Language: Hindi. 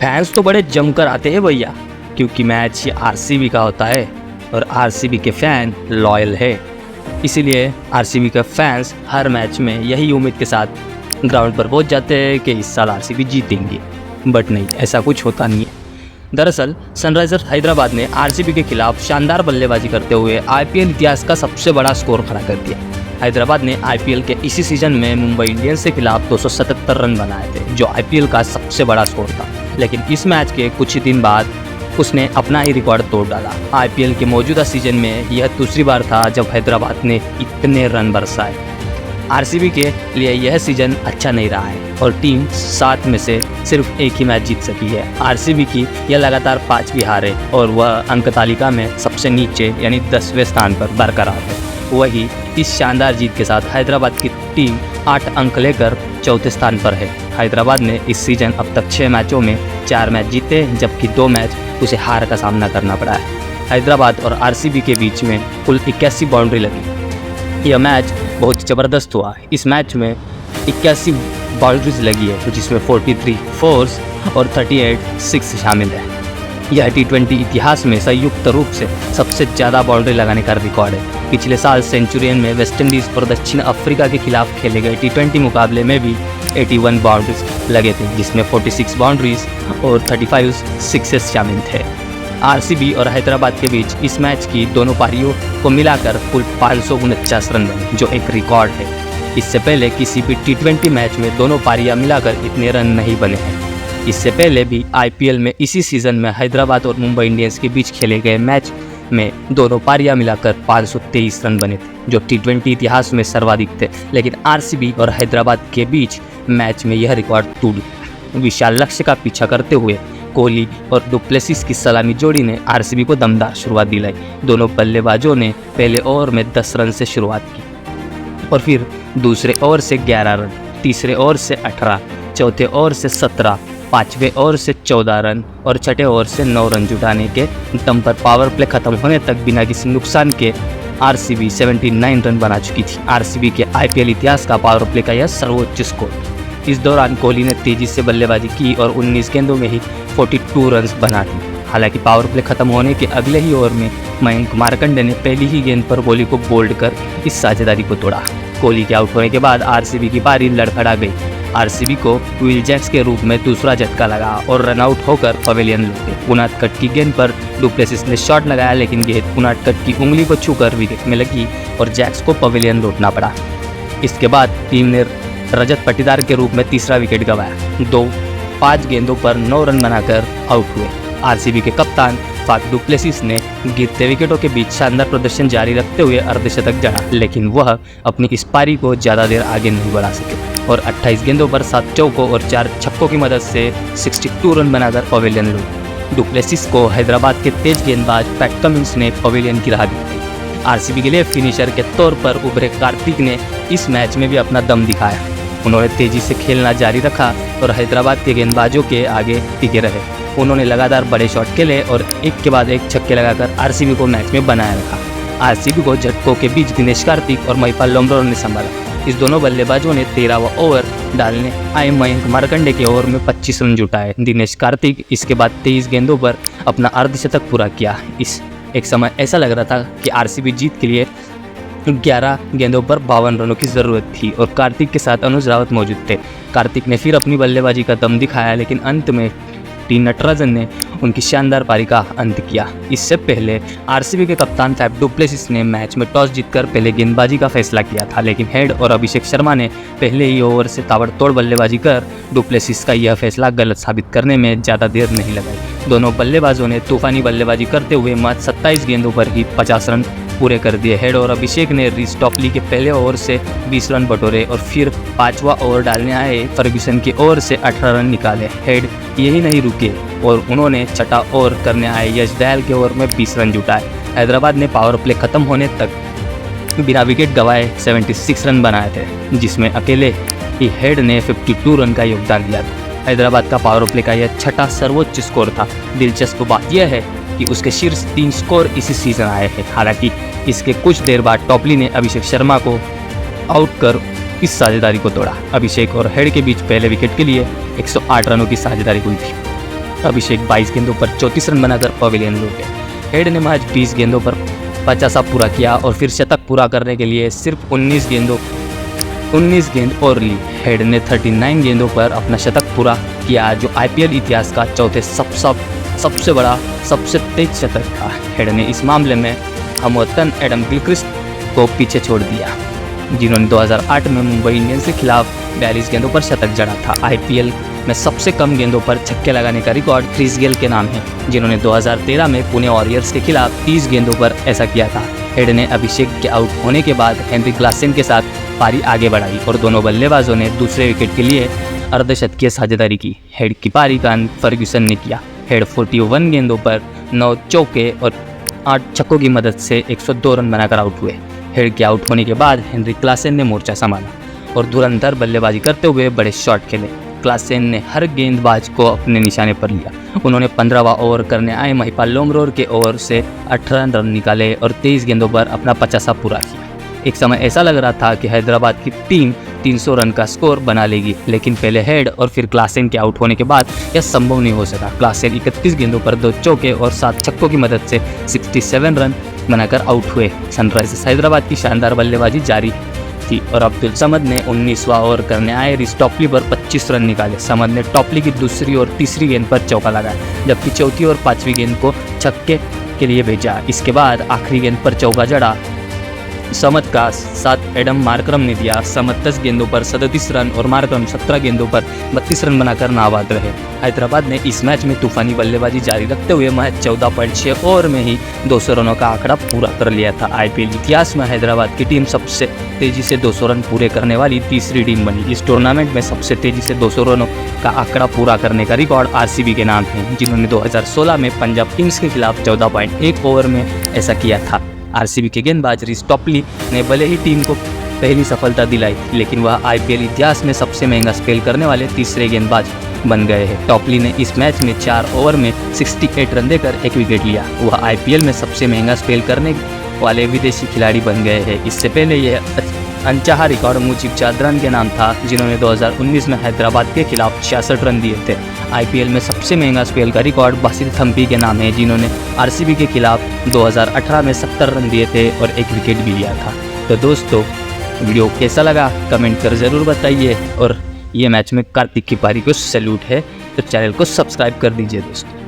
फैंस तो बड़े जमकर आते हैं भैया, क्योंकि मैच आरसीबी का होता है और आरसीबी के फ़ैन लॉयल है। इसीलिए आरसीबी के फैंस हर मैच में यही उम्मीद के साथ ग्राउंड पर पहुंच जाते हैं कि इस साल आरसीबी जीतेंगे। बट नहीं, ऐसा कुछ होता नहीं है। दरअसल सनराइजर्स हैदराबाद ने आरसीबी के खिलाफ शानदार बल्लेबाजी करते हुए आईपीएल इतिहास का सबसे बड़ा स्कोर खड़ा कर दिया। हैदराबाद ने आईपीएल के इसी सीजन में मुंबई इंडियंस के खिलाफ 277 रन बनाए थे, जो आईपीएल का सबसे बड़ा स्कोर था। लेकिन इस मैच के कुछ ही दिन बाद उसने अपना ही रिकॉर्ड तोड़ डाला। आईपीएल के मौजूदा सीजन में यह दूसरी बार था जब हैदराबाद ने इतने रन बरसाए। आरसीबी के लिए यह सीजन अच्छा नहीं रहा है और टीम 7 में से सिर्फ एक ही मैच जीत सकी है। आरसीबी की यह लगातार 5वीं हार है और वह अंक तालिका में सबसे नीचे यानी 10वें स्थान पर बरकरार है। वही इस शानदार जीत के साथ हैदराबाद की टीम 8 अंक लेकर चौथे स्थान पर है। हैदराबाद ने इस सीजन अब तक 6 मैचों में 4 मैच जीते, जबकि 2 मैच उसे हार का सामना करना पड़ा है। हैदराबाद और आरसीबी के बीच में कुल 81 बाउंड्री लगी। यह मैच बहुत ज़बरदस्त हुआ। इस मैच में 81 बाउंड्रीज लगी है, जिसमें 43 फोर्स और 38 सिक्स शामिल है। यह टी20 इतिहास में संयुक्त रूप से सबसे ज़्यादा बाउंड्री लगाने का रिकॉर्ड है। पिछले साल सेंचुरियन में वेस्टइंडीज़ और दक्षिण अफ्रीका के खिलाफ खेले गए टी20 मुकाबले में भी 81 बाउंड्रीज लगे थे, जिसमें 46 बाउंड्रीज और 35 सिक्सेस शामिल थे। आरसीबी और हैदराबाद के बीच इस मैच की दोनों पारियों को मिलाकर कुल 549 रन बने, जो एक रिकॉर्ड है। इससे पहले किसी भी टी20 मैच में दोनों पारियां मिलाकर इतने रन नहीं बने हैं। इससे पहले भी आईपीएल में इसी सीज़न में हैदराबाद और मुंबई इंडियंस के बीच खेले गए मैच में दोनों पारियां मिलाकर 523 रन बने थे, जो टी20 इतिहास में सर्वाधिक थे। लेकिन आरसीबी और हैदराबाद के बीच मैच में यह रिकॉर्ड टूट गया। विशाल लक्ष्य का पीछा करते हुए कोहली और डुप्लेसिस की सलामी जोड़ी ने आरसीबी को दमदार शुरुआत दिलाई। दोनों बल्लेबाजों ने पहले ओवर में 10 रन से शुरुआत की और फिर दूसरे ओवर से 11 रन, तीसरे ओवर से 18, चौथे ओवर से 17, 5वें ओवर से 14 रन और छठे ओवर से 9 रन जुटाने के दम पर पावर प्ले खत्म होने तक बिना किसी नुकसान के आरसीबी 79 रन बना चुकी थी। आरसीबी के आईपीएल इतिहास का पावर प्ले का यह सर्वोच्च स्कोर। इस दौरान कोहली ने तेजी से बल्लेबाजी की और 19 गेंदों में ही 42 रन बना दी। हालांकि पावर प्ले खत्म होने के अगले ही ओवर में मयंक मार्कंडे ने पहली ही गेंद पर कोहली को बोल्ड कर इस साझेदारी को तोड़ा। कोहली के आउट होने के बाद आरसीबी की पारी लड़खड़ा गई। आरसीबी को विल जैक्स के रूप में दूसरा झटका लगा और रनआउट होकर पवेलियन लौटे। पुनाट कट की गेंद पर डुप्लेसिस ने शॉट लगाया, लेकिन गेंद पुनाट कट की उंगली को छूकर विकेट में लगी और जैक्स को पवेलियन लौटना पड़ा। इसके बाद टीम ने रजत पाटीदार के रूप में तीसरा विकेट गंवाया। 5 गेंदों पर 9 रन बनाकर आउट हुए। आरसीबी के कप्तान फाफ डुप्लेसिस ने गिरते विकेटों के बीच शानदार प्रदर्शन जारी रखते हुए अर्धशतक जड़ा, लेकिन वह अपनी इस पारी को ज़्यादा देर आगे नहीं बढ़ा सके और 28 गेंदों पर 7 चौकों और 4 छक्कों की मदद से 62 रन बनाकर पवेलियन लौटे। डुप्लेसिस को हैदराबाद के तेज गेंदबाज पैट कमिंस ने पवेलियन की राह दिखाई। आरसीबी के लिए फिनिशर के तौर पर उभरे कार्तिक ने इस मैच में भी अपना दम दिखाया। उन्होंने तेजी से खेलना जारी रखा और हैदराबाद के गेंदबाजों के आगे टिके रहे। उन्होंने लगातार बड़े शॉट खेले और एक के बाद एक छक्के लगाकर आरसीबी को मैच में बनाए रखा। आरसीबी को झटकों के बीच दिनेश कार्तिक और महिपाल लोमरोर ने संभाला। इस दोनों बल्लेबाजों ने 13वां ओवर डालने आए मयंक मार्कंडे के ओवर में 25 रन जुटाए। दिनेश कार्तिक इसके बाद 23 गेंदों पर अपना अर्धशतक पूरा किया। इस एक समय ऐसा लग रहा था कि आरसीबी जीत के लिए 11 गेंदों पर 52 रनों की ज़रूरत थी और कार्तिक के साथ अनुज रावत मौजूद थे। कार्तिक ने फिर अपनी बल्लेबाजी का दम दिखाया, लेकिन अंत में टी नटराजन ने उनकी शानदार पारी का अंत किया। इससे पहले आरसीबी के कप्तान फैफ डुप्लेसिस ने मैच में टॉस जीतकर पहले गेंदबाजी का फैसला किया था, लेकिन हेड और अभिषेक शर्मा ने पहले ही ओवर से ताबड़तोड़ बल्लेबाजी कर डुप्लेसिस का यह फैसला गलत साबित करने में ज़्यादा देर नहीं लगाई। दोनों बल्लेबाजों ने तूफानी बल्लेबाजी करते हुए मात्र 27 गेंदों पर ही 50 रन पूरे कर दिए। हेड और अभिषेक ने रिस टॉपली के पहले ओवर से 20 रन बटोरे और फिर 5वां ओवर डालने आए फर्ग्यूसन के ओवर से 18 रन निकाले। हेड यही नहीं रुके और उन्होंने छठा ओवर करने आए यश दयाल के ओवर में 20 रन जुटाए। हैदराबाद ने पावर प्ले खत्म होने तक बिना विकेट गंवाए 76 रन बनाए थे, जिसमें अकेले ही हेड ने 52 रन का योगदान दिया था। हैदराबाद का पावर प्ले का यह छठा सर्वोच्च स्कोर था। दिलचस्प बात यह है कि उसके शीर्ष 3 स्कोर इसी सीजन आए हैं। हालांकि इसके कुछ देर बाद टॉपली ने अभिषेक शर्मा को आउट कर इस साझेदारी को तोड़ा। अभिषेक और हेड के बीच पहले विकेट के लिए 108 रनों की साझेदारी हुई थी। अभिषेक 22 गेंदों पर 34 रन बनाकर पवेलियन लौट गए। हेड ने महज 20 गेंदों पर 50 पूरा किया और फिर शतक पूरा करने के लिए सिर्फ 19 गेंद और ली। हेड ने 39 गेंदों पर अपना शतक पूरा किया, जो IPL इतिहास का चौथे सबसे बड़ा सबसे तेज शतक था। हेड ने इस मामले में हमवतन एडम गिलक्रिस्ट को पीछे छोड़ दिया, जिन्होंने 2008 में मुंबई इंडियंस के खिलाफ 42 गेंदों पर शतक जड़ा था। IPL में सबसे कम गेंदों पर छक्के लगाने का रिकॉर्ड क्रिस गेल के नाम है, जिन्होंने 2013 में पुणे वॉरियर्स के खिलाफ 30 गेंदों पर ऐसा किया था। हेड ने अभिषेक के आउट होने के बाद हेनरी क्लासेन के साथ पारी आगे बढ़ाई और दोनों बल्लेबाजों ने दूसरे विकेट के लिए अर्धशतकीय साझेदारी की। हेड की पारी का अंत फर्ग्यूसन ने किया। हेड 41 गेंदों पर 9 चौके और 8 छक्कों की मदद से 102 रन बनाकर आउट हुए। हेड के आउट होने के बाद हेनरी क्लासेन ने मोर्चा संभाला और धुरंधर बल्लेबाजी करते हुए बड़े शॉट खेले। क्लासेन ने हर गेंदबाज को अपने निशाने पर लिया। उन्होंने 15वां ओवर करने आए महिपाल लोमरोर के ओवर से 18 रन निकाले और 23 गेंदों पर अपना 50 पूरा किया। एक समय ऐसा लग रहा था कि हैदराबाद की टीम 300 रन का स्कोर बना लेगी, लेकिन पहले हेड और फिर क्लासेन के आउट होने के बाद यह संभव नहीं हो सका। क्लासेन 31 गेंदों पर 2 चौके और 7 छक्कों की मदद से 67 रन बनाकर आउट हुए। सनराइजर्स हैदराबाद की शानदार बल्लेबाजी जारी थी और अब्दुल समद ने 19वां ओवर करने आए रिस टॉपली पर 25 रन निकाले। समद ने टॉपली की दूसरी और तीसरी गेंद पर चौका लगाया, जबकि चौथी और 5वीं गेंद को छक्के के लिए भेजा। इसके बाद आखिरी गेंद पर चौका जड़ा समद का साथ एडम मार्करम ने दिया। समद 10 गेंदों पर 37 रन और मार्करम 17 गेंदों पर 32 रन बनाकर नाबाद रहे। हैदराबाद ने इस मैच में तूफानी बल्लेबाजी जारी रखते हुए महज 14.6 ओवर में ही 200 रनों का आंकड़ा पूरा कर लिया था। IPL इतिहास में हैदराबाद की टीम सबसे तेजी से 200 रन पूरे करने वाली तीसरी टीम बनी। इस टूर्नामेंट में सबसे तेजी से 200 रनों का आंकड़ा पूरा करने का रिकॉर्ड RCB के नाम है, जिन्होंने 2016 में पंजाब किंग्स के खिलाफ 14.1 ओवर में ऐसा किया था। RCB के गेंदबाज रिस टॉपली ने भले ही टीम को पहली सफलता दिलाई, लेकिन वह IPL इतिहास में सबसे महंगा स्पेल करने वाले तीसरे गेंदबाज बन गए हैं। टॉपली ने इस मैच में 4 ओवर में 68 रन देकर 1 विकेट लिया। वह IPL में सबसे महंगा स्पेल करने वाले विदेशी खिलाड़ी बन गए हैं। इससे पहले यह अनचाहा रिकॉर्ड मुजीब चांद्रन के नाम था, जिन्होंने 2019 में हैदराबाद के खिलाफ 66 रन दिए थे। IPL में सबसे महंगा स्पेल का रिकॉर्ड बासिल थम्पी के नाम है, जिन्होंने RCB के खिलाफ 2018 में 70 रन दिए थे और 1 विकेट भी लिया था। तो दोस्तों, वीडियो कैसा लगा कमेंट कर ज़रूर बताइए और ये मैच में कार्तिक की पारी को सैल्यूट है, तो चैनल को सब्सक्राइब कर दीजिए दोस्तों।